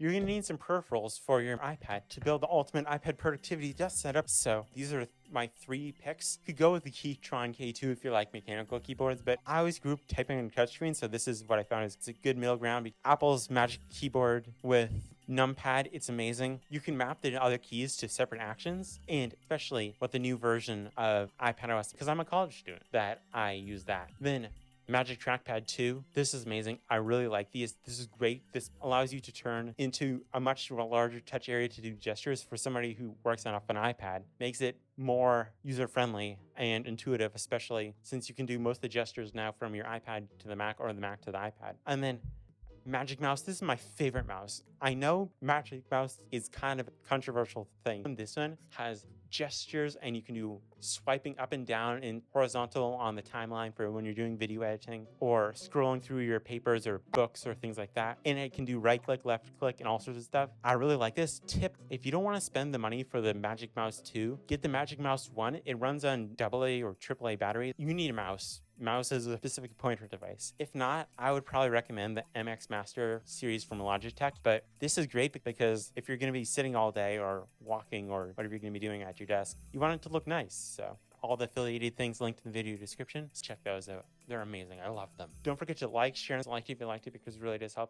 you're going to need some peripherals for your iPad to build the ultimate iPad productivity desk setup. So these are my 3 picks. You could go with the Tron K2 if you like mechanical keyboards, but I always grew up typing on touchscreen, so this is what I found is it's a good middle ground. Apple's Magic Keyboard with numpad, it's amazing. You can map the other keys to separate actions, and especially with the new version of iPadOS, because I'm a college student, that I use that. Then Magic Trackpad 2. This is amazing. I really like these. This is great. This allows you to turn into a much larger touch area to do gestures for somebody who works off an iPad. Makes it more user-friendly and intuitive, especially since you can do most of the gestures now from your iPad to the Mac or the Mac to the iPad. And then Magic Mouse. This is my favorite mouse. I know Magic Mouse is kind of a controversial thing. This one has gestures and you can do swiping up and down and horizontal on the timeline for when you're doing video editing or scrolling through your papers or books or things like that. And it can do right click, left click, and all sorts of stuff. I really like this. Tip, if you don't want to spend the money for the Magic Mouse 2, get the Magic Mouse 1. It runs on AA or AAA batteries. You need a mouse. Mouse is a specific pointer device. If not, I would probably recommend the MX Master series from Logitech, but this is great because if you're going to be sitting all day or walking or whatever you're going to be doing at your desk, you want it to look nice. So all the affiliated things linked in the video description, check those out. They're amazing. I love them. Don't forget to like, share, and like if you liked it because it really does help.